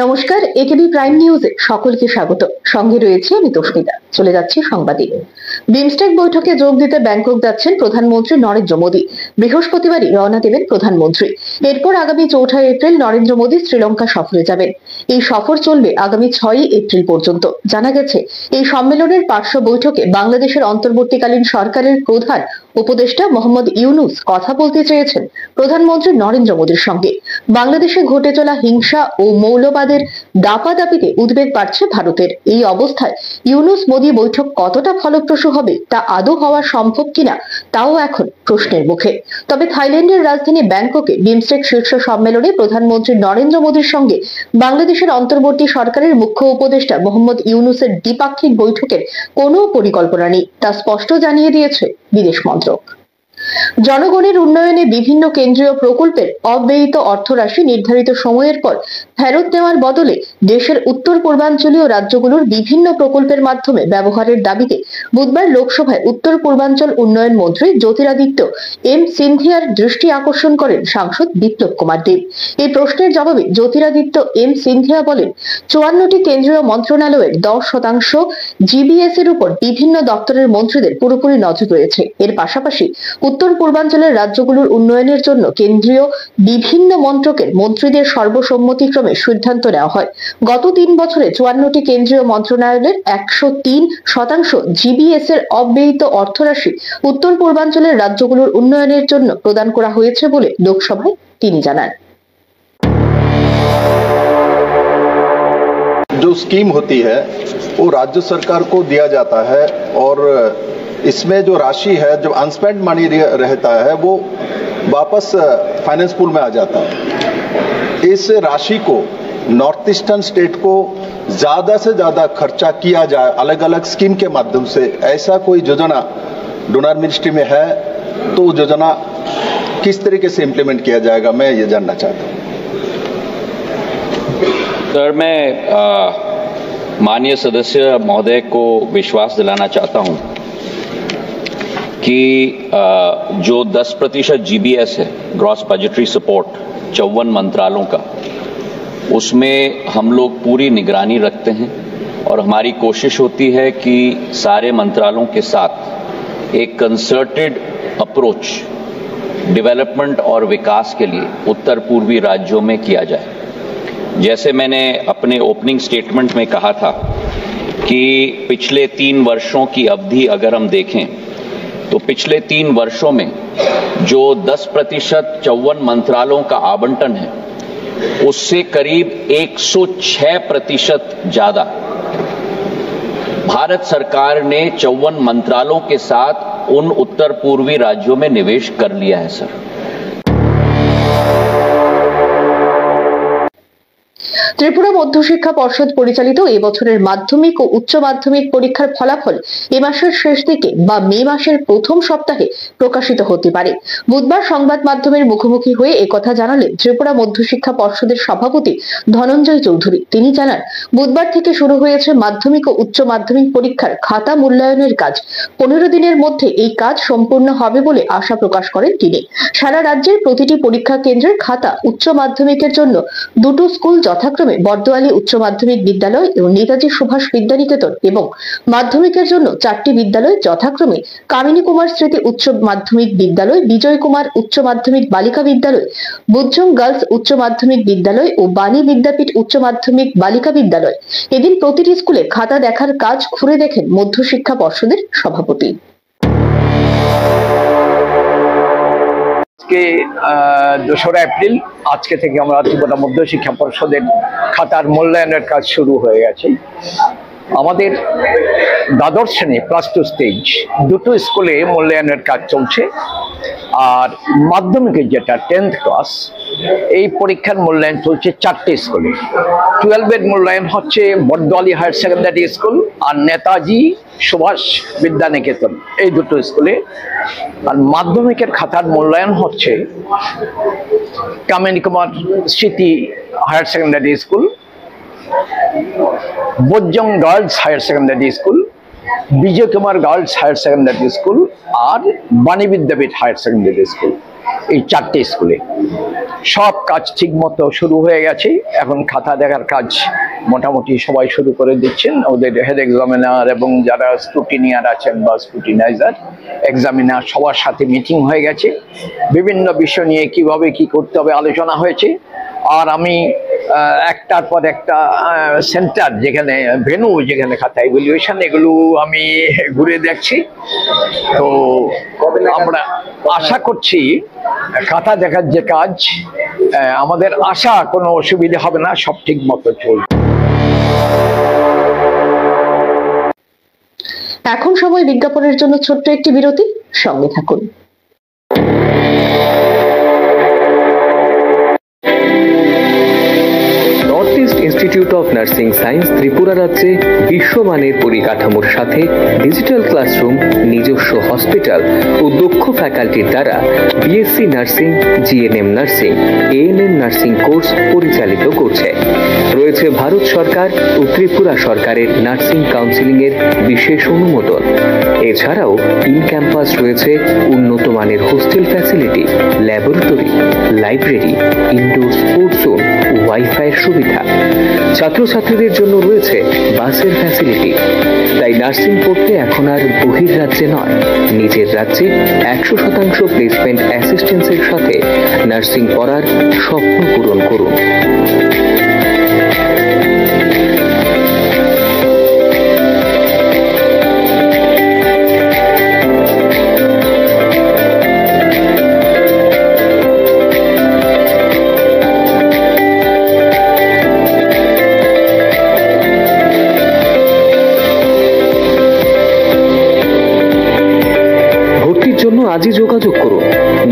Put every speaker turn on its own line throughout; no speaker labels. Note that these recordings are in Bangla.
নমস্কার, একেবি প্রাইম নিউজে সকলকে স্বাগত। সঙ্গে রয়েছে আমি তস্মিতা। চলে যাচ্ছি সংবাদে। বিমস্টেক বৈঠকে যোগ দিতে ব্যাংকক যাচ্ছেন প্রধানমন্ত্রী নরেন্দ্র মোদী। বৃহস্পতিবারই রওনা দেবেন প্রধানমন্ত্রী। এরপর আগামী 4 এপ্রিল নরেন্দ্র মোদী শ্রীলঙ্কা সফরে যাবেন। এই সফর চলবে আগামী 6 এপ্রিল পর্যন্ত। জানা গেছে, এই সম্মেলনের পার্শ্ব বৈঠকে বাংলাদেশের অন্তর্বর্তীকালীন সরকারের প্রধান উপদেষ্টা মোহাম্মদ ইউনূস কথা বলতে চেয়েছেন প্রধানমন্ত্রী নরেন্দ্র মোদীর সঙ্গে। বাংলাদেশে ঘটে চলা হিংসা ও মৌলবাদের দাপাদাপিতে উদ্বেগ বাড়ছে ভারতের। এই অবস্থায় ইউনূস মোদী বৈঠক কতটা ফলপ্রসূ হবে তা আদৌ হওয়া সম্ভব কিনা তাও এখন প্রশ্নের মুখে। তবে থাইল্যান্ডের রাজধানী ব্যাংককে বিমস্টেক শীর্ষ সম্মেলনে প্রধানমন্ত্রী নরেন্দ্র মোদীর সঙ্গে বাংলাদেশের অন্তর্বর্তী সরকারের মুখ্য উপদেষ্টা মোহাম্মদ ইউনূসের দ্বিপাক্ষিক বৈঠকের কোনো পরিকল্পনা নেই, তা স্পষ্ট জানিয়ে দিয়েছে বিদেশ মন্ত্রক। জনগণের উন্নয়নে বিভিন্ন কেন্দ্রীয় প্রকল্পের অব্যয়িত অর্থরাশি নির্ধারিত সময়ের পর ফেরত নেওয়ার বদলে দেশের উত্তর পূর্বাঞ্চলীয় রাজ্যগুলোর বিভিন্ন প্রকল্পের মাধ্যমে ব্যবহারের দাবিতে বুধবার লোকসভায় উত্তর পূর্বাঞ্চল উন্নয়ন মন্ত্রী জ্যোতিরাদিত্য এম সিন্ধিয়ার দৃষ্টি আকর্ষণ করেন সাংসদ বিপ্লব কুমার দেব। এই প্রশ্নের জবাবে জ্যোতিরাদিত্য এম সিন্ধিয়া বলেন, 54টি কেন্দ্রীয় মন্ত্রণালয়ের 10% জিবিএস এর উপর বিভিন্ন দপ্তরের মন্ত্রীদের পুরোপুরি নজর রয়েছে। এর পাশাপাশি উত্তর পূর্বাঞ্চলের রাজ্যগুলোর উন্নয়নের জন্য কেন্দ্রীয় বিভিন্ন মন্ত্রকের মন্ত্রীদের সর্বসম্মতিক্রমে সিদ্ধান্ত নেওয়া হয়। গত 3 বছরে 54টি কেন্দ্রীয় মন্ত্রণালয়ের 103% জিবিএস এর অব্যয়িত অর্থরাশি উত্তর পূর্বাঞ্চলের রাজ্যগুলোর উন্নয়নের জন্য প্রদান করা হয়েছে বলে লোকসভায় তিনি জানান।
जो स्कीम होती है वो राज्य सरकार को दिया जाता है और इसमें जो राशि है, जो अनस्पेंड मनी रहता है, वो वापस फाइनेंस पूल में आ जाता है। इस राशि को नॉर्थ ईस्टर्न स्टेट को ज्यादा से ज्यादा खर्चा किया जाए अलग अलग स्कीम के माध्यम से, ऐसा कोई योजना डोनर मिनिस्ट्री में है तो योजना किस तरीके से इम्प्लीमेंट किया जाएगा, मैं ये जानना चाहता हूँ।
सर, मैं माननीय सदस्य महोदय को विश्वास दिलाना चाहता हूं कि जो 10% जीबीएस है, ग्रॉस बजटरी सपोर्ट 54 मंत्रालयों का, उसमें हम लोग पूरी निगरानी रखते हैं और हमारी कोशिश होती है कि सारे मंत्रालयों के साथ एक कंसर्टेड अप्रोच डेवलपमेंट और विकास के लिए उत्तर पूर्वी राज्यों में किया जाए। जैसे मैंने अपने ओपनिंग स्टेटमेंट में कहा था कि पिछले 3 वर्षों की अवधि अगर हम देखें तो पिछले 3 वर्षों में जो 10% 54 मंत्रालयों का आवंटन है उससे करीब 106% ज्यादा भारत सरकार ने 54 मंत्रालयों के साथ उन उत्तर पूर्वी राज्यों में निवेश कर लिया है। सर,
ত্রিপুরা মধ্যশিক্ষা পর্ষদ পরিচালিত এবছরের মাধ্যমিক ও উচ্চ মাধ্যমিক পরীক্ষার ফলাফল এ মাসের শেষ দিকে বা মে মাসের প্রথম সপ্তাহে প্রকাশিত হতে পারে। বুধবার সংবাদ মাধ্যমের মুখোমুখি হয়ে একথা জানালেন ত্রিপুরা মধ্যশিক্ষা পর্ষদের সভাপতি ধনঞ্জয় চৌধুরী। তিনি জানান, বুধবার থেকে শুরু হয়েছে মাধ্যমিক ও উচ্চ মাধ্যমিক পরীক্ষার খাতা মূল্যায়নের কাজ। 15 দিনের মধ্যে এই কাজ সম্পূর্ণ হবে বলে আশা প্রকাশ করেন তিনি। সারা রাজ্যের প্রতিটি পরীক্ষা কেন্দ্রের খাতা উচ্চ মাধ্যমিকের জন্য 2টো স্কুল যথাক্রমে বর্দোয়ালি উচ্চ মাধ্যমিক বিদ্যালয় এবং নেতাজি সুভাষ বিদ্যানিকেতন এবং মাধ্যমিকের জন্য 4টি বিদ্যালয় যথাক্রমে কামিনী কুমার স্মৃতি উচ্চ মাধ্যমিক বিদ্যালয়, বিজয় কুমার উচ্চ মাধ্যমিক বালিকা বিদ্যালয়, বুজ্জং গার্লস উচ্চ মাধ্যমিক বিদ্যালয় ও বাণী বিদ্যাপীঠ উচ্চ মাধ্যমিক বালিকা বিদ্যালয়। এদিন প্রতিটি স্কুলে খাতা দেখার কাজ ঘুরে দেখেন মধ্যশিক্ষা পর্ষদের সভাপতি।
আজকে 2রা এপ্রিল, আজকে থেকে আমরা ত্রিপুরা মধ্যশিক্ষা পর্ষদের খাতার মূল্যায়নের কাজ শুরু হয়ে গেছে। আমাদের দ্বাদশ শ্রেণী +2 স্টেজ 2টো স্কুলে মূল্যায়নের কাজ চলছে, আর মাধ্যমিকের যেটা 10th ক্লাস, এই পরীক্ষার মূল্যায়ন চলছে 4টে স্কুলে। 12-এর মূল্যায়ন হচ্ছে বর্দোয়ালি হায়ার সেকেন্ডারি স্কুল আর নেতাজি সুভাষ বিদ্যানিকেতন, এই 2টো স্কুলে। আর মাধ্যমিকের খাতার মূল্যায়ন হচ্ছে Kamini Kumar Smriti higher secondary school, Bujjang girls higher secondary school, Bijoy Kumar girls higher secondary school আর Bani Vidyapith higher secondary school, এই 4টে স্কুলে। সব কাজ ঠিক মতো শুরু হয়ে গেছে। এখন খাতা দেখার কাজ মোটামুটি সবাই শুরু করে দিচ্ছেন। ওদের হেড এক্সামিনার এবং যারা স্ক্রুটিনিয়ার আছেন বা স্ক্রুটিনাইজার এক্সামিনার সবার সাথে মিটিং হয়ে গেছে। বিভিন্ন বিষয় নিয়ে কিভাবে কি করতে হবে আলোচনা হয়েছে। আর আমি একটার পর একটা সেন্টার যেখানে ভেন্যু, যেখানে খাতা ইভ্যালুয়েশন, এগুলো আমি ঘুরে দেখছি। তো আমরা আশা করছি খাতা দেখার যে কাজ, আমাদের আশা কোনো অসুবিধা হবে না, সব ঠিক মতো চলবে।
এখন সময় বিজ্ঞাপনের জন্য ছোট্ট একটি বিরতি, সঙ্গে থাকুন।
North east institute of nursing science Tripura রাজ্যে বিশ্বমানের পরিকাঠামোর সাথে ডিজিটাল ক্লাসরুম, নিজস্ব হসপিটাল ও দক্ষ ফ্যাকাল্টির দ্বারা BSc nursing, GNM nursing, ANM nursing course পরিচালিত করছে। রয়েছে ভারত সরকার ও ত্রিপুরা সরকারের নার্সিং কাউন্সিলিং এর বিশেষ অনুমোদন। এছাড়াও ইন ক্যাম্পাস রয়েছে উন্নত মানের hostel facility, laboratory, library, indoor sports zone, wifi এর সুবিধা। ছাত্রছাত্রীদের জন্য রয়েছে বাসের ফ্যাসিলিটি। তাই নার্সিং পড়তে এখন আর বহির্রাজ্যে নয়, নিজের রাজ্যে 100% প্লেসমেন্ট অ্যাসিস্ট্যান্সের সাথে নার্সিং পড়ার স্বপ্ন পূরণ করুন। জন্য আজই যোগাযোগ করুন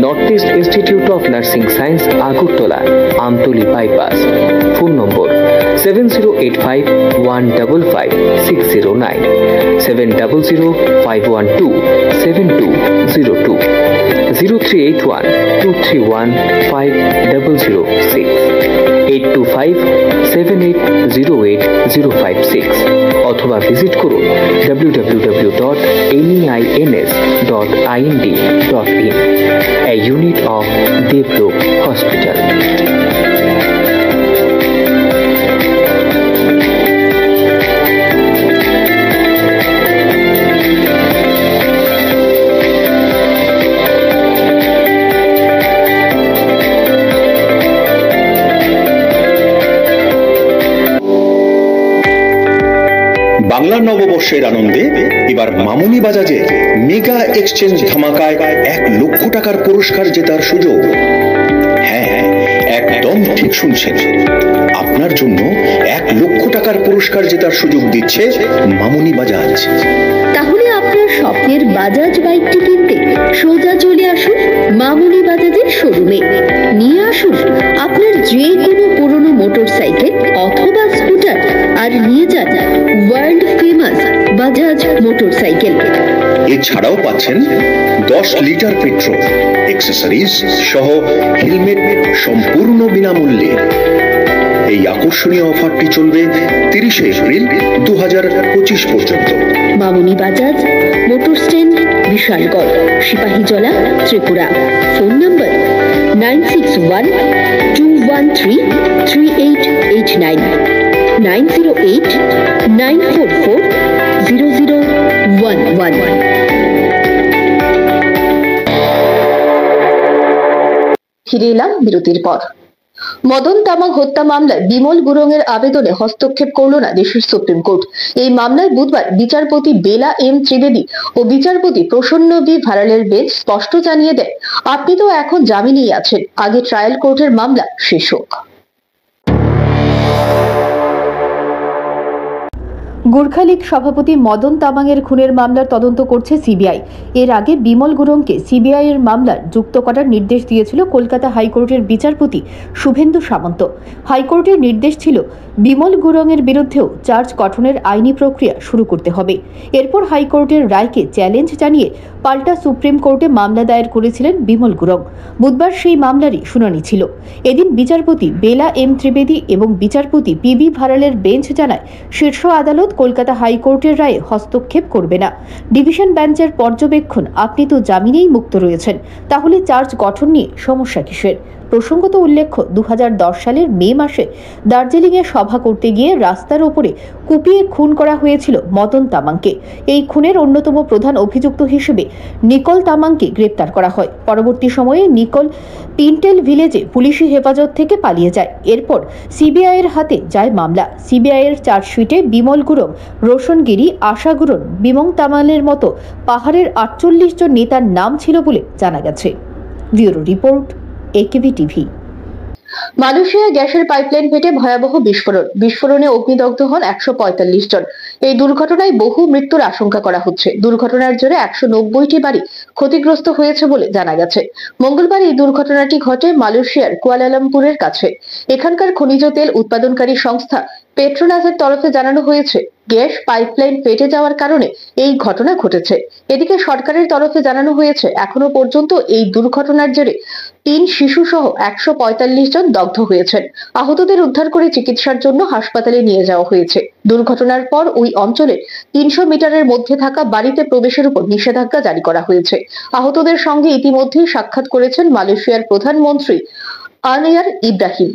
north east institute of nursing science, Agartala, Amtali bypass. Phone নম্বর 7085155609, 7005127202, 0381231506, 8257808056, অথবা ভিজিট করুন www.neins.ind.in, a unit of Devlook Hospital.
Bangla নববর্ষের আনন্দে এবার মামুনি বাজাজের মেগা এক্সচেঞ্জ ধামাকায় 1 লক্ষ টাকার পুরস্কার জেতার সুযোগ। হ্যাঁ, একদম ঠিক শুনছেন, আপনার জন্য 1 লক্ষ টাকার পুরস্কার জেতার সুযোগ দিচ্ছে মামুনি বাজাজ।
তাহলে আপনার স্বপ্নের বাজাজ বাইকটি কিনতে সোজা চলে আসুন মামুনি বাজাজের শোরুমে। নিয়ে আসুন আপনার যে কোনো পুরনো মোটরসাইকেল অথবা স্কুটার, আর নিয়ে যান ওয়ার্ল্ড ফেমাস বাজাজ মোটরসাইকেল।
এছাড়াও পাচ্ছেন 10 লিটার পেট্রোল, অ্যাক্সেসরিজ সহ হেলমেট সম্পূর্ণ বিনামূল্যে। এই আকর্ষণীয় অফারটি চলবে 30 এপ্রিল 2025 পর্যন্ত।
Mamuni Bajaj, motor stand, Bishalgarh, Sepahijala, Tripura. Phone number 9612133889, 9089440011।
ফিরে এলাম বিরতির পর। মদন তামাং হত্যা মামলায় বিমল গুরুংয়ের আবেদনে হস্তক্ষেপ করল না দেশের সুপ্রিম কোর্ট। এই মামলায় বুধবার বিচারপতি বেলা এম ত্রিবেদী ও বিচারপতি প্রসন্ন বি ভারালের বেঞ্চ স্পষ্ট জানিয়ে দেয়, আপনি তো এখন জামিনেই আছেন, আগে ট্রায়াল কোর্টের মামলা শেষ হোক। গোর্খা লীগ সভাপতি মদন তামাংয়ের খুনের মামলার তদন্ত করছে সিবিআই। এর আগে বিমল গুরুংকে সিবিআই এর মামলার যুক্ত করার নির্দেশ দিয়েছিল কলকাতা হাইকোর্টের বিচারপতি শুভেন্দু সামন্ত। হাইকোর্টের নির্দেশ ছিল বিমল গুরুংয়ের বিরুদ্ধেও চার্জ গঠনের আইনি প্রক্রিয়া শুরু করতে হবে। এরপর হাইকোর্টের রায়কে চ্যালেঞ্জ জানিয়ে পাল্টা সুপ্রিম কোর্টে মামলা দায়ের করেছিলেন বিমল গুরুং। বুধবার সেই মামলারই শুনানি ছিল। এদিন বিচারপতি বেলা এম ত্রিবেদী এবং বিচারপতি পিবি ভারালের বেঞ্চ জানায়, শীর্ষ আদালত কলকাতা হাইকোর্টের রায়ে হস্তক্ষেপ করবে না। ডিভিশন বেঞ্চের পর্যবেক্ষণ, আপনি তো জামিনেই মুক্ত রয়েছেন, তাহলে চার্জ গঠন নিয়ে সমস্যা কিসের? প্রসঙ্গত উল্লেখ্য 2010 সালের মে মাসে দার্জিলিংয়ে সভা করতে গিয়ে রাস্তার উপরে কুপিয়ে খুন করা হয়েছিল মদন তামাংকে। এই খুনের অন্যতম প্রধান অভিযুক্ত হিসেবে নিকোল তামাংকে গ্রেপ্তার করা হয়। পরবর্তী সময়ে নিকোল পিন্টেল ভিলেজে পুলিশি হেফাজত থেকে পালিয়ে যায়। এরপর সিবিআই এর হাতে যায় মামলা। সিবিআই এর চার্জশিটে বিমল গুরং, রোশন গিরি, আশা গুরন, বিমং তামালের মতো পাহাড়ের 48 জন নেতার নাম ছিল বলে জানা গেছে। Bureau report, AKB TV. মালয়েশিয়ায় গ্যাসের পাইপলাইন ফেটে ভয়াবহ বিস্ফোরণে অগ্নিদগ্ধ হন 145 জন। এই দুর্ঘটনায় বহু মৃত্যুর আশঙ্কা করা হচ্ছে। দুর্ঘটনার জেরে 190টি বাড়ি ক্ষতিগ্রস্ত হয়েছে বলে জানা গেছে। মঙ্গলবার এই দুর্ঘটনাটি ঘটে মালয়েশিয়ার কুয়ালালামপুরের কাছে। এখানকার খনিজ তেল উৎপাদনকারী সংস্থা পেট্রোনাসের তরফে জানানো হয়েছে, গ্যাস পাইপলাইন ফেটে যাওয়ার কারণে এই ঘটনা ঘটেছে। এদিকে সরকারের তরফে জানানো হয়েছে, এখনো পর্যন্ত এই দুর্ঘটনার জেরে 3 শিশু সহ 145 জন দগ্ধ হয়েছেন। আহতদের উদ্ধার করে চিকিৎসার জন্য হাসপাতালে নিয়ে যাওয়া হয়েছে। দুর্ঘটনার পর ওই অঞ্চলে 300 মিটারের মধ্যে থাকা বাড়িতে প্রবেশের উপর নিষেধাজ্ঞা জারি করা হয়েছে। আহতদের সঙ্গে ইতিমধ্যেই সাক্ষাৎ করেছেন মালয়েশিয়ার প্রধানমন্ত্রী আনওয়ার ইব্রাহিম।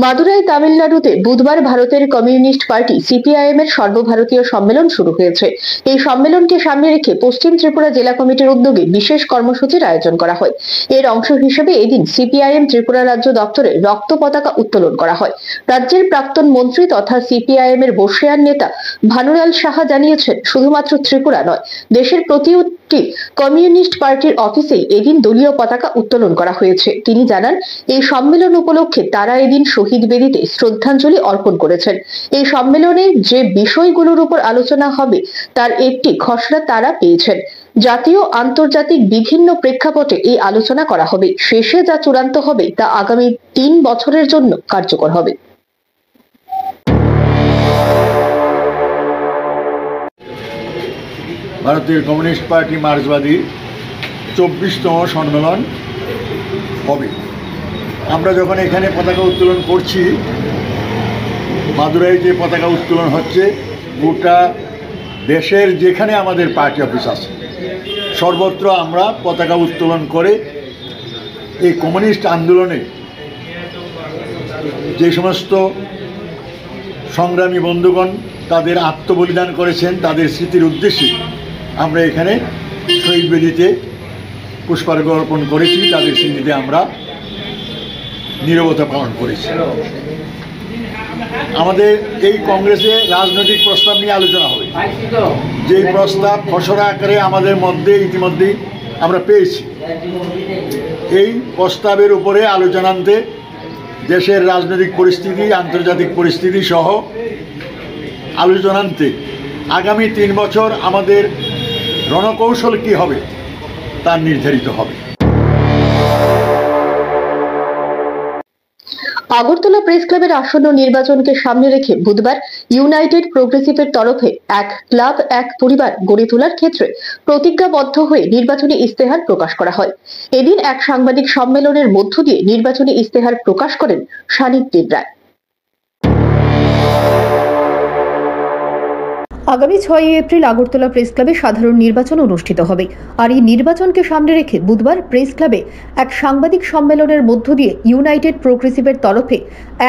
মাদুরাই, তামিলনাড়ুতে বুধবার ভারতের কমিউনিস্ট পার্টি সিপিআইএম এর সর্বভারতীয় সম্মেলন শুরু হয়েছে। এই সম্মেলনকে সামনে রেখে পশ্চিম ত্রিপুরা জেলা কমিটির উদ্যোগে বিশেষ কর্মসূচির আয়োজন করা হয়। এর অংশ হিসেবে এদিন সিপিআইএম ত্রিপুরা রাজ্য দপ্তরে রক্ত পতাকা উত্তোলন করা হয়। রাজ্যের প্রাক্তন মন্ত্রী তথা সিপিআইএম এর বর্ষিয়ান নেতা ভানুলাল সাহা জানিয়েছেন, শুধুমাত্র ত্রিপুরা নয়, দেশের প্রতিটি কমিউনিস্ট পার্টির অফিসেই এদিন দলীয় পতাকা উত্তোলন করা হয়েছে। তিনি জানান, এই সম্মেলন উপলক্ষে তারা এদিন শহীদ বেদিতে শ্রদ্ধাঞ্জলি অর্পণ করেছেন। এই সম্মেলনে যে বিষয়গুলোর উপর আলোচনা হবে তার একটি খসড়া তারা পেয়েছেন। জাতীয় আন্তর্জাতিক বিভিন্ন প্রেক্ষাপটে এই আলোচনা করা হবে। শেষে যা চূড়ান্ত হবে তা আগামী 3 বছরের জন্য কার্যকর হবে।
ভারতীয় কমিউনিস্ট পার্টি মার্ক্সবাদী 24তম সম্মেলন হবে। আমরা যখন এখানে পতাকা উত্তোলন করছি, মাদুরাই যে পতাকা উত্তোলন হচ্ছে, গোটা দেশের যেখানে আমাদের পার্টি অফিস আছে সর্বত্র আমরা পতাকা উত্তোলন করে এই কমিউনিস্ট আন্দোলনে যে সমস্ত সংগ্রামী বন্ধুগণ তাদের আত্মবলিদান করেছেন তাদের স্মৃতির উদ্দেশ্যে আমরা এখানে শহীদ বেদিতে পুষ্পার্ঘ্য অর্পণ করেছি। তাদের স্মৃতিতে আমরা নীরবতা পালন করেছি। আমাদের এই কংগ্রেসে রাজনৈতিক প্রস্তাব নিয়ে আলোচনা হবে। যে প্রস্তাব খসড়া আকারে আমাদের মধ্যে ইতিমধ্যেই আমরা পেয়েছি, এই প্রস্তাবের উপরে আলোচনান্তে দেশের রাজনৈতিক পরিস্থিতি, আন্তর্জাতিক পরিস্থিতি সহ আলোচনান্তে আগামী 3 বছর আমাদের রণকৌশল কী হবে তা নির্ধারিত হবে।
আগরতলা প্রেস ক্লাবের আসন্ন নির্বাচনকে সামনে রেখে বুধবার ইউনাইটেড প্রোগ্রেসিভের তরফে এক ক্লাব এক পরিবার গড়ে তোলার ক্ষেত্রে প্রতিজ্ঞাবদ্ধ হয়ে নির্বাচনী ইস্তেহার প্রকাশ করা হয়। এদিন এক সাংবাদিক সম্মেলনের মধ্য দিয়ে নির্বাচনী ইস্তেহার প্রকাশ করেন শানিত দেবরায়। আগামী 6 এপ্রিল আগরতলা প্রেস ক্লাবে সাধারণ নির্বাচন অনুষ্ঠিত হবে। আর এই নির্বাচনকে সামনে রেখে বুধবার প্রেস ক্লাবে এক সাংবাদিক সম্মেলনের মধ্য দিয়ে ইউনাইটেড প্রোগ্রেসিভের তরফে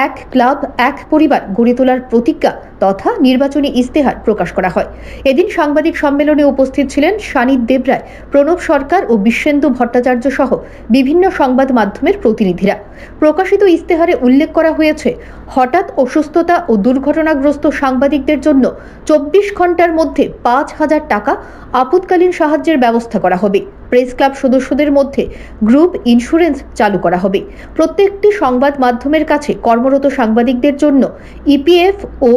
এক ক্লাব এক পরিবার গড়ে তোলার প্রতিজ্ঞা তথা নির্বাচনী ইস্তেহার প্রকাশ করা হয়। এদিন সাংবাদিক সম্মেলনে উপস্থিত ছিলেন শানিত দেবরায়, প্রণব সরকার ও বিশ্বেন্দু ভট্টাচার্য সহ বিভিন্ন সংবাদ মাধ্যমের প্রতিনিধিরা। প্রকাশিত ইস্তেহারে উল্লেখ করা হয়েছে, হঠাৎ অসুস্থতা ও দুর্ঘটনাগ্রস্ত সাংবাদিকদের জন্য 24 ঘন্টার মধ্যে 5,000 টাকা আপৎকালীন সাহায্যের ব্যবস্থা করা হবে। প্রেস ক্লাব সদস্যদের মধ্যে গ্রুপ ইন্স্যুরেন্স চালু করা হবে। প্রত্যেকটি সংবাদ মাধ্যমের কাছে কর্মরত সাংবাদিকদের জন্য ইপিএফ ও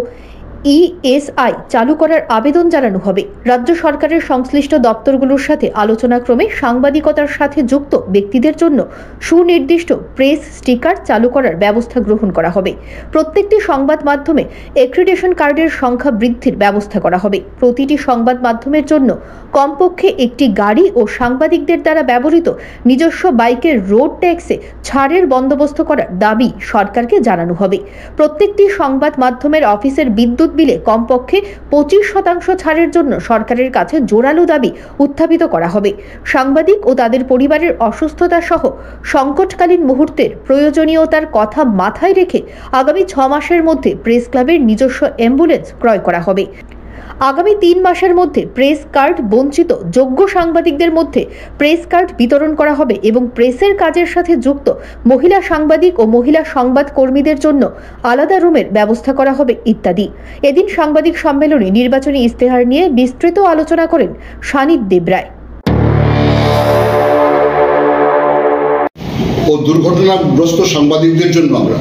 ইএসআই চালু করার আবেদন জানানো হবে। রাজ্য সরকারের সংশ্লিষ্ট দপ্তরগুলোর সাথে আলোচনাক্রমে সাংবাদিকতার সাথে যুক্ত ব্যক্তিদের জন্য সুনির্দিষ্ট প্রেস স্টিকার চালু করার ব্যবস্থা গ্রহণ করা হবে। প্রত্যেকটি সংবাদ মাধ্যমে অ্যাক্রিডিটেশন কার্ডের সংখ্যা বৃদ্ধির ব্যবস্থা করা হবে। প্রতিটি সংবাদ মাধ্যমের জন্য কমপক্ষে একটি গাড়ি ও সাংবাদিকদের দ্বারা ব্যবহৃত নিজস্ব বাইকের রোড ট্যাক্সে ছাড়ের বন্দোবস্ত করার দাবি সরকারকে জানানো হবে। প্রত্যেকটি সংবাদ মাধ্যমের অফিসের বিদ্যুৎ
বিদ্যুৎ বিলে কমপক্ষে 25% ছাড়ের জন্য সরকারের কাছে জোরালো দাবি উত্থাপিত করা হবে। সাংবাদিক ও তাদের পরিবারের অসুস্থতা সহ সংকটকালীন মুহূর্তের প্রয়োজনীয়তার কথা মাথায় রেখে আগামী 6 মাসের মধ্যে প্রেস ক্লাবের নিজস্ব অ্যাম্বুলেন্স ক্রয় করা হবে। আগামী 3 মাসের মধ্যে প্রেস কার্ড বঞ্চিত যোগ্য সাংবাদিকদের মধ্যে প্রেস কার্ড বিতরণ করা হবে এবং প্রেসের কাজের সাথে যুক্ত মহিলা সাংবাদিক ও মহিলা সংবাদ কর্মীদের জন্য আলাদা রুমের ব্যবস্থা করা হবে ইত্যাদি। এদিন সাংবাদিক সম্মেলনে নির্বাচনী ইস্তেহার নিয়ে বিস্তৃত আলোচনা করেন সানিদ দেবরায়।
ও দুর্ঘটনাগ্রস্ত সাংবাদিকদের জন্য আমরা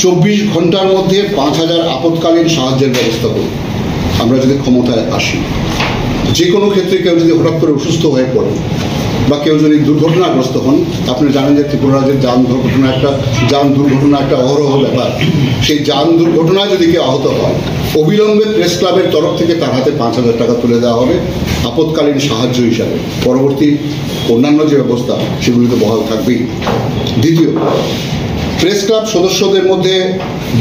24 ঘন্টার মধ্যে 5000 আপৎকালীন সাহায্যের ব্যবস্থা করব। আমরা যদি ক্ষমতায় আসি, যে কোনো ক্ষেত্রে কেউ যদি হঠাৎ করে অসুস্থ হয়ে পড়ে বা কেউ যদি দুর্ঘটনাগ্রস্ত হন, আপনারা জানেন যে ত্রিপুরা রাজ্যের যান দুর্ঘটনা একটা অহরহ ব্যাপার। সেই যান দুর্ঘটনায় যদি কেউ আহত হয়, অবিলম্বে প্রেস ক্লাবের তরফ থেকে তার হাতে 5000 টাকা তুলে দেওয়া হবে আপৎকালীন সাহায্য হিসাবে। পরবর্তী অন্যান্য যে ব্যবস্থা সেগুলি তো বহাল থাকবেই। দ্বিতীয়, প্রেস ক্লাব সদস্যদের মধ্যে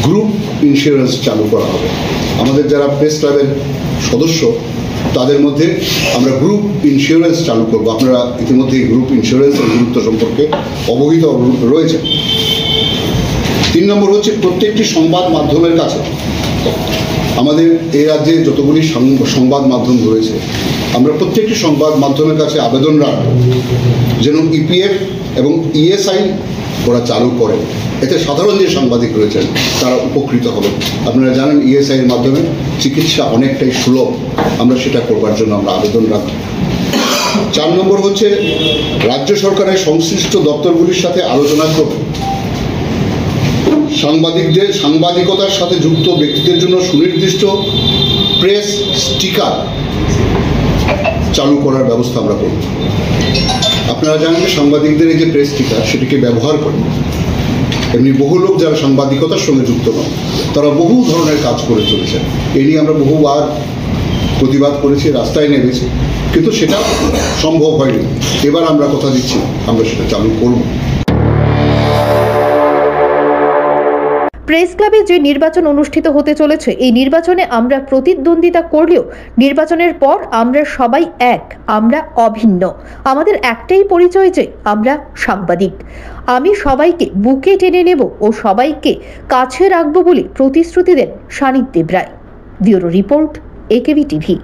গ্রুপ ইন্স্যুরেন্স চালু করা হবে। আমাদের যারা প্রেস ক্লাবের সদস্য তাদের মধ্যে আমরা গ্রুপ ইন্স্যুরেন্স চালু করব। আপনারা ইতিমধ্যে গ্রুপ ইন্স্যুরেন্সের গুরুত্ব সম্পর্কে অবহিত রয়েছে। 3 নম্বর হচ্ছে প্রত্যেকটি সংবাদ মাধ্যমের কাছে, আমাদের এই রাজ্যে যতগুলি সংবাদ মাধ্যম রয়েছে, আমরা প্রত্যেকটি সংবাদ মাধ্যমের কাছে আবেদন রাখব যেন ইপিএফ এবং ইএসআই ওরা চালু করে। এতে সাধারণ যে সাংবাদিক রয়েছেন তারা উপকৃত হবেন। আপনারা জানেন ইএসআই এর মাধ্যমে চিকিৎসা অনেকটাই সুলভ। আমরা সেটা করবার জন্য আমরা আবেদন রাখব। 4 নম্বর হচ্ছে রাজ্য সরকারের সংশ্লিষ্ট দপ্তরগুলির সাথে আলোচনা করব সাংবাদিকতার সাথে যুক্ত ব্যক্তিদের জন্য সুনির্দিষ্ট প্রেস স্টিকার চালু করার ব্যবস্থা আমরা করব। আপনারা জানেন যে সাংবাদিকদের এই যে প্রেস স্টিকার সেটিকে ব্যবহার করেন এমনি বহু লোক যারা সাংবাদিকতার সঙ্গে যুক্ত নয়, তারা বহু ধরনের কাজ করে চলেছে। এই নিয়ে আমরা বহুবার প্রতিবাদ করেছি, রাস্তায় নেমেছি, কিন্তু সেটা সম্ভব হয়নি। এবার আমরা কথা দিচ্ছি আমরা সেটা চালু করব।
প্রেস ক্লাবে যে নির্বাচন অনুষ্ঠিত হতে চলেছে, এই নির্বাচনে আমরা প্রতিদ্বন্দ্বিতা করলেও নির্বাচনের পর আমরা সবাই এক, আমরা অভিন্ন। আমাদের একটাই পরিচয় যে আমরা সাংবাদিক। আমি সবাইকে বুকে টেনে নেব ও সবাইকে কাছে রাখবো বলে প্রতিশ্রুতি দেন Sanid Debroy. Bureau report, AKB TV.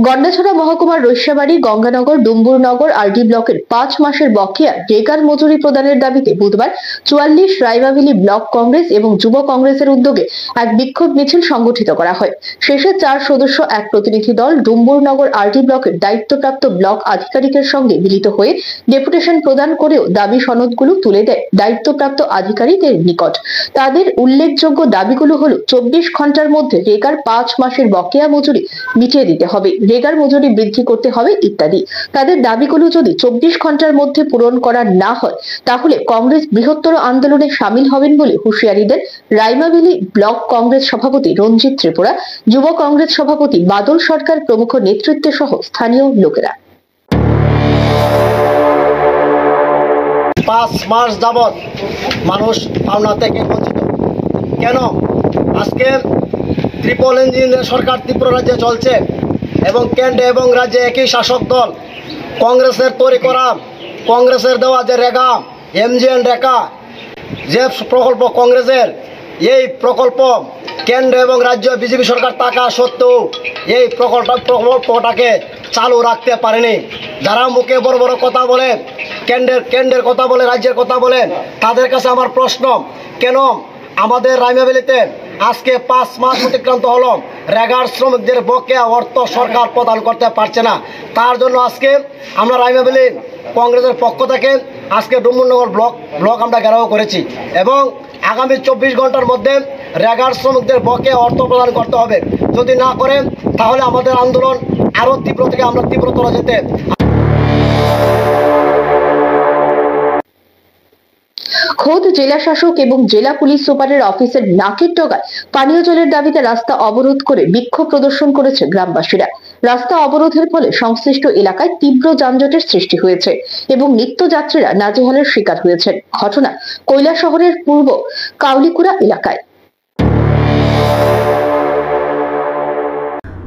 Gandacherra মহকুমার রৈস্যাবাড়ি, গঙ্গানগর, ডুম্বুরনগর আরডি ব্লকের 5 মাসের বকেয়া বেকার মজুরি প্রদানের দাবিতে বুধবার 44 রাইমাভিলি ব্লক কংগ্রেস এবং যুব কংগ্রেসের উদ্যোগে এক বিক্ষোভ মিছিল সংগঠিত করা হয়। শেষে 4 সদস্য এক প্রতিনিধি দল ডুম্বুরনগর আরডি ব্লকের দায়িত্বপ্রাপ্ত ব্লক আধিকারিকের সঙ্গে মিলিত হয়ে ডেপুটেশন প্রদান করেও দাবি সনদগুলো তুলে দেয় দায়িত্বপ্রাপ্ত আধিকারিকের নিকট। তাদের উল্লেখযোগ্য দাবিগুলো হলো 24 ঘন্টার মধ্যে রেগার 5 মাসের বকেয়া মজুরি মিটিয়ে দিতে হবে, রেগার মজুরি বৃদ্ধি করতে হবে ইত্যাদি। তাদের দাবিগুলো যদি 24 ঘন্টার মধ্যে পূরণ করা না হয় তাহলে কংগ্রেস বৃহত্তর আন্দোলনে সামিল হবেন বলে হুঁশিয়ারি দেন রাইমাভিলি ব্লক কংগ্রেস সভাপতি রঞ্জিত ত্রিপুরা, যুব কংগ্রেস সভাপতি বাদল সরকার প্রমুখ নেতৃত্ব সহ স্থানীয় লোকেরা।
5 মাস যাবৎ মানুষ পাওনা থেকে বঞ্চিত। কেন? আজকে ট্রিপল ইঞ্জিনের সরকার ত্রিপুরা রাজ্যে চলছে এবং কেন্দ্রে এবং রাজ্যে একই শাসক দল। কংগ্রেসের তৈরি করা, কংগ্রেসের দেওয়া যে রেগা, এমজিএন রেখা যে প্রকল্প কংগ্রেসের, এই প্রকল্প কেন্দ্র এবং রাজ্য বিজেপি সরকার থাকা সত্ত্বেও এই প্রকল্পটাকে চালু রাখতে পারেনি। যারা মুখে বড় বড় কথা বলেন, কেন্দ্রের কথা বলে, রাজ্যের কথা বলেন, তাদের কাছে আমার প্রশ্ন, কেন আমাদের রাইমাভিলিতে আজকে 5 মাস অতিক্রান্ত হলো, রেগার শ্রমিকদের বকেয়া অর্থ সরকার প্রদান করতে পারছে না? তার জন্য আজকে আমরা রাইমাভিলি কংগ্রেসের পক্ষ থেকে আজকে ডুম্বুরনগর ব্লক আমরা ঘেরাও করেছি এবং আগামী 24 ঘন্টার মধ্যে রেগার শ্রমিকদের বকেয়া অর্থ প্রদান করতে হবে। যদি না করে তাহলে আমাদের আন্দোলন আরও তীব্র থেকে আমরা তীব্রতর যেতে।
খোদ জেলা শাসক এবং জেলা পুলিশ সুপারের অফিসের নাকের ডগায় পানীয় জলের দাবিতে রাস্তা অবরোধ করে বিক্ষোভ প্রদর্শন করেছে গ্রামবাসীরা। রাস্তা অবরোধের ফলে সংশ্লিষ্ট এলাকায় তীব্র যানজটের সৃষ্টি হয়েছে এবং নিত্যযাত্রীরা নাজেহালের শিকার হয়েছেন। ঘটনা কৈলাসহরের পূর্ব কাউলিকুড়া এলাকায়।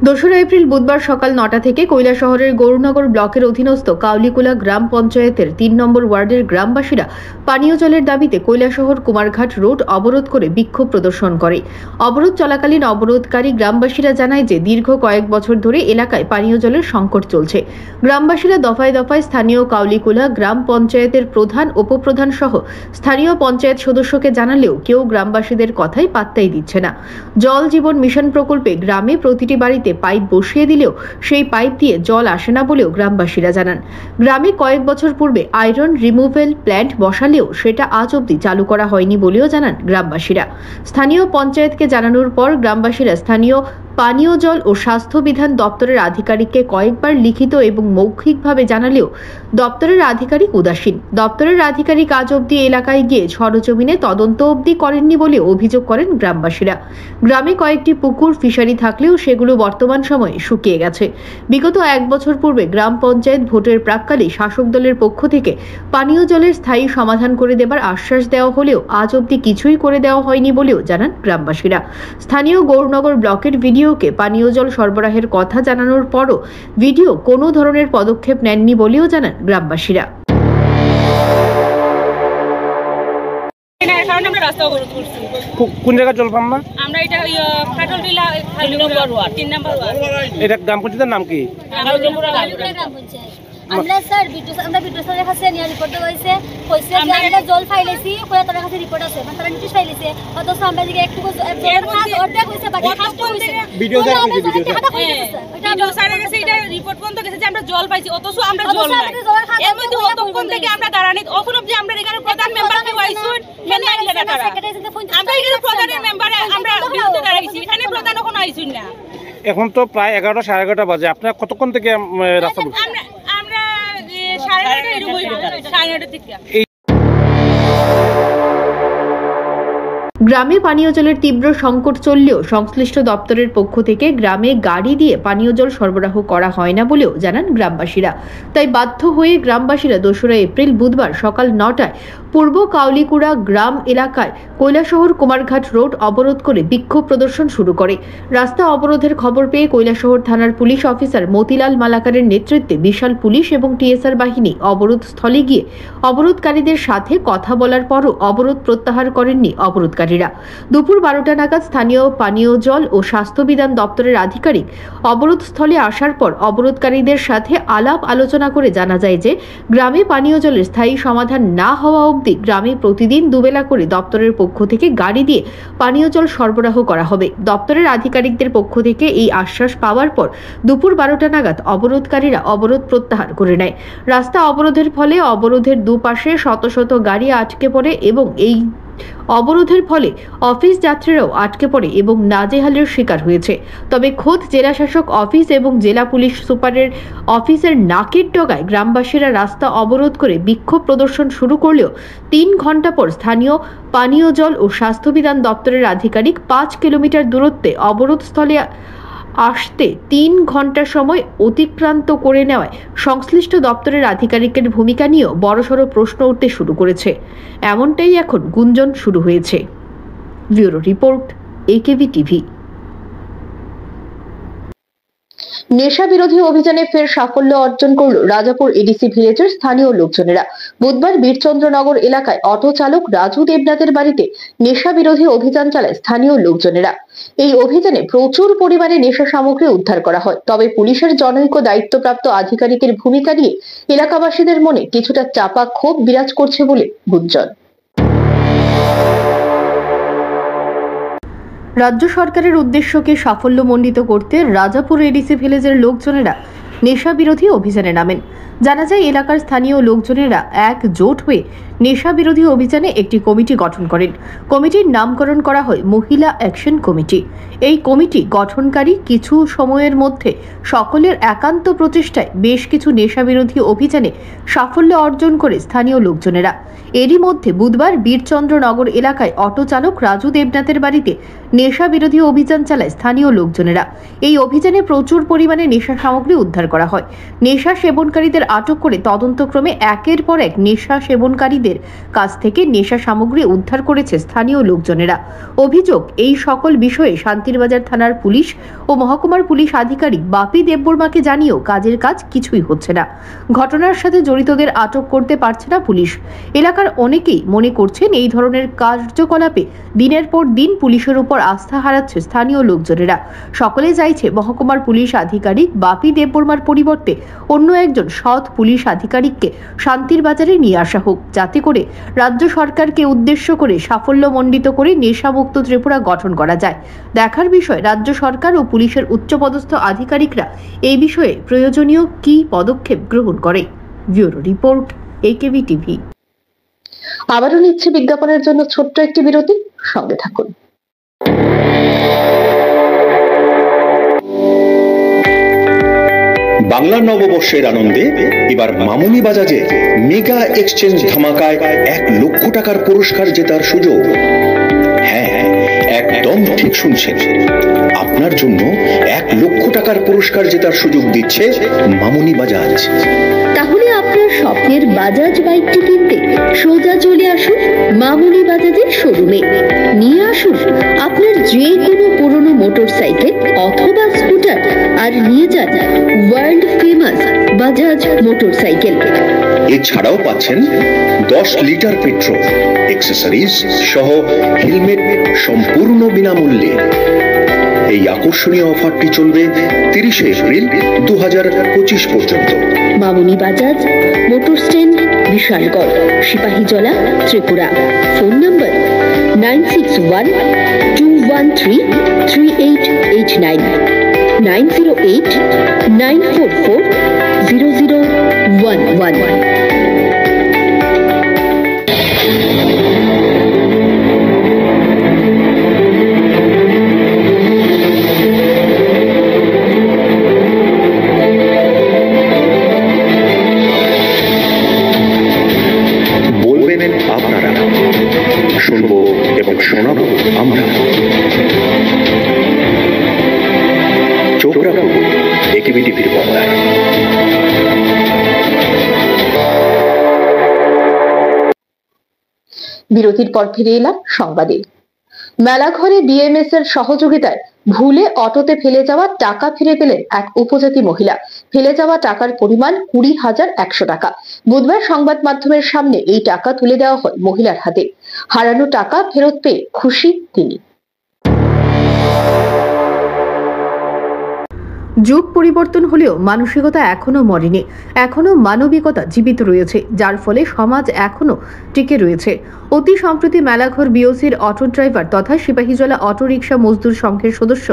2রা এপ্রিল বুধবার সকাল 9টা থেকে কৈলাসহরের গৌরনগর ব্লকের অধীনস্থ কাউলিকুলা গ্রাম পঞ্চায়েতের 3 নম্বর ওয়ার্ডের গ্রামবাসীরা পানীয় জলের দাবিতে কৈলাসহর কুমারঘাট রোড অবরোধ করে বিক্ষোভ প্রদর্শন করে। অবরোধ চলাকালীন অবরোধকারী গ্রামবাসীরা জানায় যে দীর্ঘ কয়েক বছর ধরে এলাকায় পানীয় জলের সংকট চলছে। গ্রামবাসীরা দফায় দফায় স্থানীয় কাউলিকুলা গ্রাম পঞ্চায়েতের প্রধান, উপপ্রধান সহ স্থানীয় পঞ্চায়েত সদস্যকে জানালেও কেউ গ্রামবাসীদের কথাই পাত্তাই দিচ্ছে না। জল জীবন মিশন প্রকল্পে গ্রামে প্রতিটি বাড়িতে পাইপ বসিয়ে দিলেও সেই পাইপ দিয়ে জল আসে না বলেও গ্রামবাসীরা জানান। গ্রামে কয়েক বছর পূর্বে আয়রন রিমুভাল প্ল্যান্ট বসালেও সেটা আজ অবধি চালু করা হয়নি বলেও জানান গ্রামবাসীরা। স্থানীয় পঞ্চায়েতকে জানানোর পর গ্রামবাসীরা স্থানীয় পানীয় জল ও স্বাস্থ্য বিধান দপ্তরের আধিকারিককে কয়েকবার লিখিত এবং মৌখিকভাবে জানালেও দপ্তরের আধিকারিক উদাসীন। দপ্তরের আধিকারিক আজ অবধি এলাকায় গিয়ে সরজমিনে তদন্ত অবধি করেননি বলে অভিযোগ করেন গ্রামবাসীরা। গ্রামে কয়েকটি পুকুর, ফিশারি থাকলেও সেগুলো বর্তমান সময়ে শুকিয়ে গেছে। বিগত 1 বছর পূর্বে গ্রাম পঞ্চায়েত ভোটের প্রাক্কালে শাসক দলের পক্ষ থেকে পানীয় জলের স্থায়ী সমাধান করে দেবার আশ্বাস দেওয়া হলেও আজ অবধি কিছুই করে দেওয়া হয়নি বলেও জানান গ্রামবাসীরা। স্থানীয় গৌরনগর ব্লকের ভিডিওকে পানীয় জল সরবরাহের কথা জানানোর পরও ভিডিও কোনো ধরনের পদক্ষেপ নেননি বলেও জানান গ্রামবাসীরা।
কোন জায়গায় জল পান না?
আমরা এটা ফাটলবিলা 3 নম্বর ওয়ার্ড।
এটা গ্রাম পঞ্চায়েতের নাম কি?
আমরা স্যার আমরা ভিডিও স্যারের কাছে নিয়ে রিপোর্ট হয়েছে কইছে যে আমরা জল ফাইলেছি কয় তার কাছে রিপোর্ট আছে মানে তারা নোটিশ ফাইলেছে অথচ আমরা দিকে একটু অর্ধেক হইছে বাকি ফার্স্ট হইছে
ভিডিও
স্যারের কাছে এটা রিপোর্ট পর্যন্ত গেছে যে আমরা জল পাইছি অথচ আমরা জল নাই। এর মধ্যে অতক্ষণ থেকে আমরা দাঁড়ানি এখন অবধি আমরা এখানে প্রধান মেম্বার কে আইছুন মেনে আইলে না তারা আমরা এখানে প্রধানের মেম্বারে আমরা বিরুদ্ধে দাঁড়াইছি এখানে প্রধান এখন আইছুন না।
এখন তো প্রায় 11টা 11:30 বাজে, আপনারা কতক্ষণ থেকে রাস্তা
গ্রামে পানীয় জলের তীব্র সংকট চললেও সংশ্লিষ্ট দপ্তরের পক্ষ থেকে গ্রামে গাড়ি দিয়ে পানীয় জল সরবরাহ করা হয় না বলেও জানান গ্রামবাসীরা। তাই বাধ্য হয়ে গ্রামবাসীরা 2রা এপ্রিল বুধবার সকাল 9টায় পূর্ব কাউলিকুড়া গ্রাম এলাকায় কৈলাসহর কুমারঘাট রোড অবরোধ করে বিক্ষোভ প্রদর্শন শুরু করে। রাস্তা অবরোধের খবর পেয়ে কৈলাসহর থানার পুলিশ অফিসার মতিলাল মালাকারের নেতৃত্বে বিশাল পুলিশ এবং টিএসআর বাহিনী অবরোধ স্থলে গিয়ে অবরোধকারীদের সাথে কথা বলার পরও অবরোধ প্রত্যাহার করেননি অবরোধকারীরা। দুপুর 12টা নাগাদ স্থানীয় পানীয় জল ও স্বাস্থ্যবিধান দপ্তরের আধিকারিক অবরোধ স্থলে আসার পর অবরোধকারীদের সাথে আলাপ আলোচনা করে জানা যায় যে গ্রামে পানীয় জলের স্থায়ী সমাধান না হওয়া অবধি গ্রামে প্রতিদিন দুবেলা করে দপ্তরের পক্ষ থেকে গাড়ি দিয়ে পানীয় জল সরবরাহ করা হবে। দপ্তরের আধিকারিকদের পক্ষ থেকে এই আশ্বাস পাওয়ার পর দুপুর 12টা নাগাদ অবরোধকারীরা অবরোধ প্রত্যাহার করে নেয়। রাস্তা অবরোধের ফলে অবরোধের দুপাশে শত শত গাড়ি আটকে পড়ে এবং এই অবরোধের ফলে অফিস যাত্রীরাও আটকে পড়ে এবং নাজেহালের শিকার হয়েছে। তবে খোদ জেলাশাসক অফিস এবং জেলা পুলিশ সুপারের অফিসের নাকের ডগায় গ্রামবাসীরা রাস্তা অবরোধ করে বিক্ষোভ প্রদর্শন শুরু করলেও 3 ঘন্টা পর স্থানীয় পানীয় জল ও স্বাস্থ্যবিধান দপ্তরের আধিকারিক 5 কিলোমিটার দূরত্বে অবরোধস্থলে আসতে 3 ঘন্টা সময় অতিক্রান্ত করে নেওয়ায় সংশ্লিষ্ট দপ্তরের আধিকারিকের ভূমিকা নিয়েও বড়সড় প্রশ্ন উঠতে শুরু করেছে। এমনটাই এখন গুঞ্জন শুরু হয়েছে। Bureau report, AKB TV.
নেশা বিরোধী অভিযানে ফের সাফল্য অর্জন করল রাজাপুর এডিসি ভিলেজের স্থানীয় লোকজনেরা। বুধবার বীরচন্দ্রনগর এলাকায় অটো চালক রাজু দেবনাথের বাড়িতে নেশা বিরোধী অভিযান চালায় স্থানীয় লোকজনেরা। এই অভিযানে প্রচুর পরিমাণে নেশা সামগ্রী উদ্ধার করা হয়। তবে পুলিশের জনৈক দায়িত্বপ্রাপ্ত আধিকারিকের ভূমিকা নিয়ে এলাকাবাসীদের মনে কিছুটা চাপা ক্ষোভ বিরাজ করছে বলে গুঞ্জন।
রাজ্য সরকারের উদ্দেশ্যকে সাফল্যমণ্ডিত করতে রাজাপুর এডিসি ভিলেজের লোকজনেরা নেশা বিরোধী অভিযানে নামেন। জানা যায় এলাকার স্থানীয় লোকজনেরা একজোট হয়ে নেশা বিরোধী অভিযানে একটি কমিটি গঠন করেন। কমিটির নামকরণ করা হয় মহিলা অ্যাকশন কমিটি। এই কমিটি গঠনকারী কিছু সময়ের মধ্যে সকলের একান্ত প্রচেষ্টায় বেশ কিছু নেশা বিরোধী অভিযানে সাফল্য অর্জন করে স্থানীয় লোকজনেরা। এরই মধ্যে বুধবার বীরচন্দ্রনগর এলাকায় অটো চালক রাজু দেবনাথের বাড়িতে নেশা বিরোধী অভিযান চালায় স্থানীয় লোকজনেরা। এই অভিযানে প্রচুর পরিমাণে নেশা সামগ্রী উদ্ধার করা হয়। নেশা সেবনকারীদের আটক করে তদন্তক্রমে একের পর এক নেশা সেবনকারীদের কাছ থেকে নেশা সামগ্রী উদ্ধার করেছে স্থানীয় লোকজনেরা। অভিযোগ, এই সকল বিষয়ে শান্তিরবাজার থানার পুলিশ ও মহকুমার পুলিশ আধিকারিক বাপি দেববর্মাকে জানিয়েও কাজের কাজ কিছুই হচ্ছে না। ঘটনার সাথে জড়িতদের আটক করতে পারছে না পুলিশ। এলাকার অনেকেই মনে করছেন এই ধরনের কার্যকলাপে দিনের পর দিন পুলিশের উপর আস্থা হারাচ্ছে স্থানীয় লোকজনেরা। সকলে চাইছে মহকুমার পুলিশ আধিকারিক বাপি দেববর্মার পরিবর্তে অন্য একজন সৎ পুলিশ আধিকারিককে শান্তির বাজারে নিয়ে আসা হোক, যাতে করে রাজ্য সরকারকে উদ্দেশ্য করে সাফল্যমণ্ডিত করে নেশামুক্ত ত্রিপুরা গঠন করা যায়। দেখার বিষয় রাজ্য সরকার ও পুলিশের উচ্চপদস্থ আধিকারিকরা এই বিষয়ে প্রয়োজনীয় কী পদক্ষেপ গ্রহণ করে। Bureau report, AKB TV.
আবারও নিচ্ছে বিজ্ঞাপনের জন্য ছোট্ট একটি বিরতি, সঙ্গে থাকুন।
বাংলা নববর্ষের আনন্দে এবার মামুনি বাজাজে মেগা এক্সচেঞ্জ ধামাকায় 1 লক্ষ টাকার পুরস্কার জেতার সুযোগ। হ্যাঁ, একদম ঠিক শুনছেন, আপনার জন্য 1 লক্ষ টাকার পুরস্কার জেতার সুযোগ দিচ্ছে মামুনি বাজাজ।
তাহলে আপনার স্বপ্নের বাজাজ বাইকটি কিনতে সোজা চলে আসুন মামুনি বাজাজের শোরুমে। নিয়ে আসুন আপনার যে কোনো পুরনো মোটরসাইকেল অথবা স্কুটার, আর নিয়ে যান ওয়ার্ল্ড ফেমাস বাজাজ মোটরসাইকেল।
এছাড়াও পাচ্ছেন 10 লিটার পেট্রোল, অ্যাক্সেসরিজ সহ হেলমেট সম্পূর্ণ বিনামূল্যে। এই আকর্ষণীয় অফারটি চলবে 30 এপ্রিল 2025 পর্যন্ত।
Mamuni Bajaj, motor stand, Bishalgarh, Sepahijala, Tripura. Phone number 9612133889, 9089440011।
আপনারা শুনবো এবং শোনাবো আমরা। চোখ রাখবো AKB টিভির পর্দায়।
বিরতির পর ফিরে এলাম সংবাদে। মেলাঘরে BMS এর সহযোগিতায় ভুলে অটোতে ফেলে যাওয়া টাকা ফিরে পেলেন এক উপজাতি মহিলা। ফেলে যাওয়া টাকার পরিমাণ 20,100 টাকা। বুধবার সংবাদ মাধ্যমের সামনে এই টাকা তুলে দেওয়া হয় মহিলার হাতে। হারানো টাকা ফেরত পেয়ে খুশি তিনি।
যুগ পরিবর্তন হলেও মানসিকতা এখনো মরেনি, এখনো মানবিকতা জীবিত রয়েছে, যার ফলে সমাজ এখনো টিকে রয়েছে। অতি সম্প্রতি মেলাঘর BOCর অটো ড্রাইভার তথা সিপাহীজলা অটো রিক্সা মজদুর সংঘের সদস্য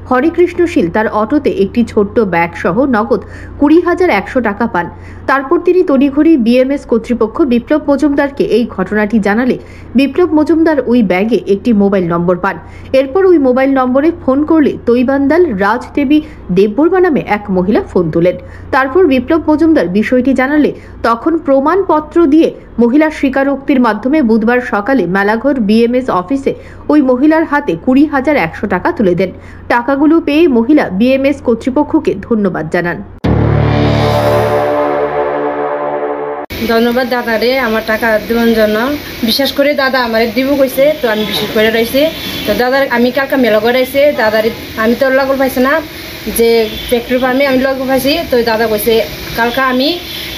হরেকৃষ্ণ শীল তার অটোতে একটি ছোট্ট ব্যাগ সহ নগদ 20,100 টাকা পান। তারপর তিনি তড়িঘড়ি BMS কর্তৃপক্ষ বিপ্লব মজুমদারকে এই ঘটনাটি জানালে বিপ্লব মজুমদার ওই ব্যাগে একটি মোবাইল নম্বর পান। এরপর ওই মোবাইল নম্বরে ফোন করলে তৈবান্দাল রাজদেবী দেববর্মা নামে এক মহিলা ফোন তোলেন। তারপর বিপ্লব মজুমদার বিষয়টি জানালে তখন প্রমাণপত্র দিয়ে মহিলার স্বীকারোক্তির মাধ্যমে বুধবার সকালে মেলাঘর BMS অফিসে ওই মহিলার হাতে 20,100 টাকা তুলে দেন। টাকাগুলো পেয়ে মহিলা BMS কর্তৃপক্ষকে ধন্যবাদ জানান।
ধন্যবাদ দাদারে আমার টাকা দেওয়ার জন্য। বিশেষ করে দাদা আমার দিব কইছে, তো আমি বিশেষ করে রয়েছি। তো দাদার আমি কালকে মেলা করাইছে দাদার, আমি তো লগল পাইছি না যে পেট্রোল পাম্পে আমি লগল পাইছি। তো দাদা কইছে কালকে আমি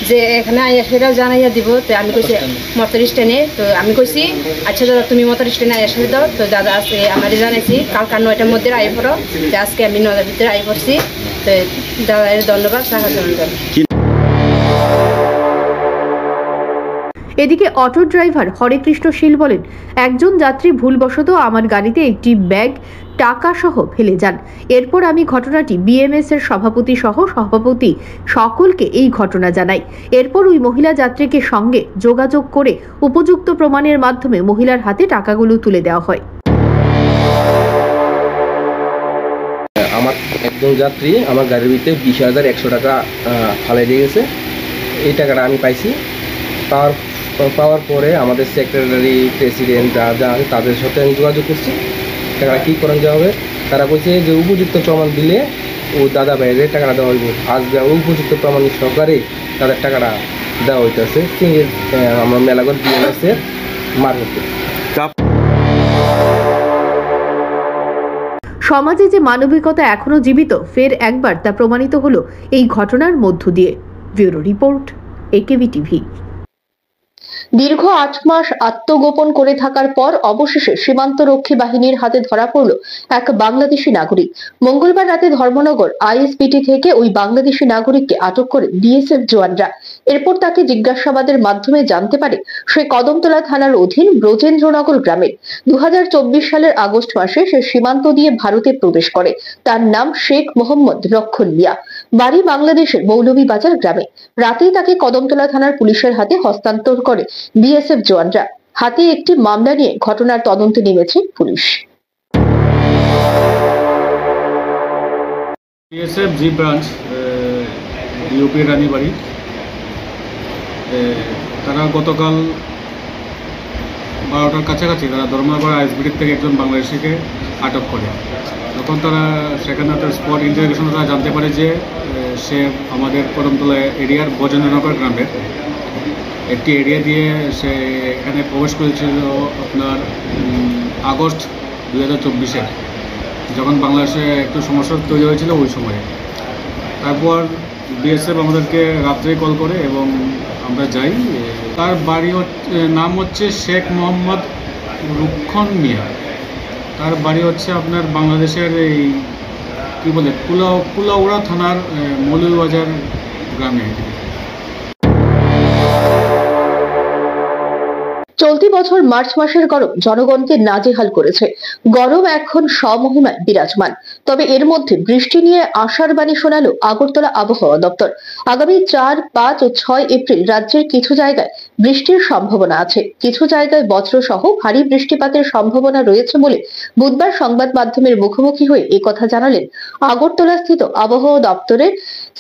যে এখানে আইয়া সেটা জানাইয়া দিব। তো আমি কইছি মোটর স্ট্যান্ডে। তো আমি কইছি আচ্ছা দাদা তুমি মোটর স্ট্যান্ডে আইয়া সেটা দাও। তো দাদা আজকে আমার জানাইছি কালকে 9টার মধ্যে আইয়া পড়ো। তো আজকে আমি 9টার ভিতরে আইয়া পড়ছি। তো দাদার ধন্যবাদ টাকা দেওয়ার জন্য।
এদিকে অটো ড্রাইভার হরেকৃষ্ণ শীল বলেন, একজন যাত্রী ভুলবশত আমার গাড়িতে একটি ব্যাগ টাকা সহ ফেলে যান। এরপর আমি ঘটনাটি BMS এর সভাপতি সহ সভাপতি সকলকে এই ঘটনা জানাই। এরপর ওই মহিলা যাত্রীকে সঙ্গে যোগাযোগ করে উপযুক্ত প্রমাণের মাধ্যমে মহিলার হাতে টাকাগুলো তুলে দেওয়া হয়।
আমার একজন যাত্রী আমার গাড়ির ভিতরে 20,100 টাকা ফালাই দিয়ে গেছে। এই টাকাটা আমি পাইছি। পাওয়ার পরে আমাদের সেক্রেটারি প্রেসিডেন্ট যা আছে তাদের সাথে আমি যোগাযোগ করছি টাকাটা কী করা যাবে। তারা বলছে যে উপযুক্ত প্রমাণ দিলে ও দাদা ভাইয়ের টাকাটা দেওয়া হইব। আজ উপযুক্ত প্রমাণ সহকারে তাদের টাকাটা দেওয়া হইতেছে। সিঙ্গেল আমরা মেলাঘর বিএমএসের মার্কেটে।
সমাজে যে মানবিকতা এখনো জীবিত, ফের একবার তা প্রমাণিত হলো এই ঘটনার মধ্য দিয়ে। Bureau report, AKB TV.
দীর্ঘ 8 মাস আত্মগোপন করে থাকার পর অবশেষে সীমান্তরক্ষী বাহিনীর হাতে ধরা পড়ল এক বাংলাদেশি নাগরিক। মঙ্গলবার রাতে ধর্মনগর আইএসবিটি থেকে ওই বাংলাদেশি নাগরিককে আটক করে বিএসএফ জওয়ানরা। এরপর তাকে জিজ্ঞাসাবাদের মাধ্যমে জানতে পারে সে কদমতলা থানার অধীন ব্রজেন্দ্রনগর গ্রামের। 2024 সালের আগস্ট মাসে সে সীমান্ত দিয়ে ভারতে প্রবেশ করে। তার নাম শেখ মোহাম্মদ লক্ষণ মিয়া, বাড়ি বাংলাদেশের মৌলভীবাজার গ্রামে। রাতেই তাকে কদমতলা থানার পুলিশের হাতে হস্তান্তর করে বিএসএফ জওয়ানরা। হাতে একটি মামলা নিয়ে ঘটনার তদন্তে নেমেছে পুলিশ।
বিএসএফ জি ব্রাঞ্চ ইউপি রানীবাড়ি, তারা গতকাল 12টার কাছাকাছি তারা ধর্মনগর আইএসবিটি থেকে একজন বাংলাদেশিকে আটক করে। তখন তারা সেখানে তার স্পট ইন্টারোগেশনে তারা জানতে পারে যে সে আমাদের কদমতলা এরিয়ার ব্রজেন্দ্রনগর গ্রামের একটি এরিয়া দিয়ে সে এখানে প্রবেশ করেছিল আপনার আগস্ট 2024-এ, যখন বাংলাদেশে একটু সমস্যা তৈরি হয়েছিল ওই সময়ে। তারপর বিএসএফ আমাদেরকে রাত্রেই কল করে এবং আমরা যাই। তার বাড়ি নাম হচ্ছে শেখ মোহাম্মদ লক্ষণ মিয়া। তার বাড়ি হচ্ছে আপনার বাংলাদেশের এই কী বলে কুলাউড়া থানার মৌলভীবাজার গ্রামে।
চলতি বছর মার্চ মাসের গরম জনগণকে নাজেহাল করেছে। গরম এখন স্বমহিমায় বিরাজমান। তবে এর মধ্যে বৃষ্টি নিয়ে আশার বাণী শোনালো আগরতলা আবহাওয়া দপ্তর। আগামী 4, 5 ও 6 এপ্রিল রাজ্যের কিছু জায়গায় বৃষ্টির সম্ভাবনা আছে। কিছু জায়গায় বজ্রসহ ভারী বৃষ্টিপাতের সম্ভাবনা রয়েছে বলে বুধবার সংবাদ মাধ্যমের মুখোমুখি হয়ে একথা জানালেন আগরতলাস্থিত আবহাওয়া দপ্তরের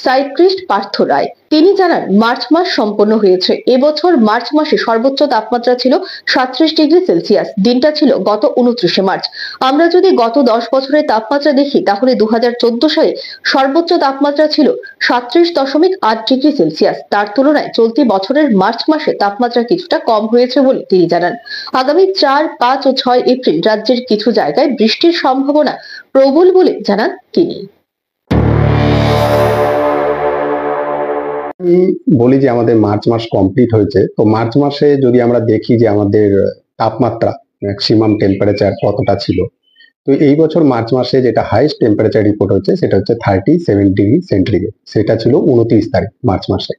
সাইক্লিস্ট পার্থ রায়। তিনি জানান, মার্চ মাস সম্পন্ন হয়েছে। এবছর মার্চ মাসে সর্বোচ্চ তাপমাত্রা ছিল 37 ডিগ্রি সেলসিয়াস। দিনটা ছিল গত 29শে মার্চ। আমরা যদি গত 10 বছরের তাপমাত্রা দেখি তাহলে 2014 সালে সর্বোচ্চ তাপমাত্রা ছিল 37.8 ডিগ্রি সেলসিয়াস। তার তুলনায় চলতি বছরের মার্চ মাসে তাপমাত্রা কিছুটা কম হয়েছে বলে তিনি জানান। আগামী 4, 5 ও 6 এপ্রিল রাজ্যের কিছু জায়গায় বৃষ্টির সম্ভাবনা প্রবল বলে জানান তিনি।
বলি যে আমাদের মার্চ মাস কমপ্লিট হয়েছে, তো মার্চ মাসে যদি আমরা দেখি যে আমাদের তাপমাত্রা ম্যাক্সিমাম টেম্পারেচার কতটা ছিল, তো এই বছর মার্চ মাসে যেটা হাইস্ট টেম্পারেচার রিপোর্ট হচ্ছে সেটা হচ্ছে 37 ডিগ্রি সেন্টিগ্রেড। সেটা ছিল 29 তারিখ মার্চ মাসে।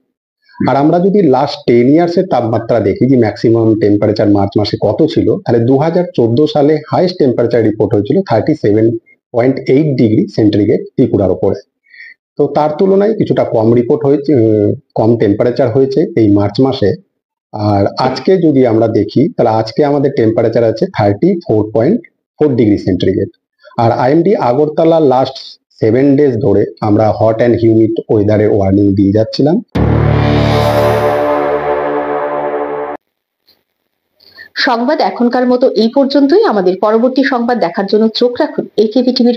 আর আমরা যদি লাস্ট 10 ইয়ার্সের তাপমাত্রা দেখি যে ম্যাক্সিমাম টেম্পারেচার মার্চ মাসে কত ছিল, তাহলে 2014 সালে হাইস্ট টেম্পারেচার রিপোর্ট হয়েছিল 37.8 ডিগ্রি সেন্টিগ্রেড ত্রিপুরার ওপরে। তো তার তুলনায় কিছুটা কম রিপোর্ট হয়েছে, কম টেম্পারেচার হয়েছে এই মার্চ মাসে। আর আজকে যদি আমরা দেখি তাহলে আজকে আমাদের টেম্পারেচার আছে 34.4 ডিগ্রি সেন্টিগ্রেড। আর আইএমডি আগরতলা লাস্ট 7 ডেজ ধরে আমরা হট অ্যান্ড হিউমিড ওয়েদারের ওয়ার্নিং দিয়ে যাচ্ছিলাম।
সংবাদ এখনকার মতো এই পর্যন্তই। আমাদের পরবর্তী সংবাদ দেখার জন্য চোখ রাখুন একেবি টিভির।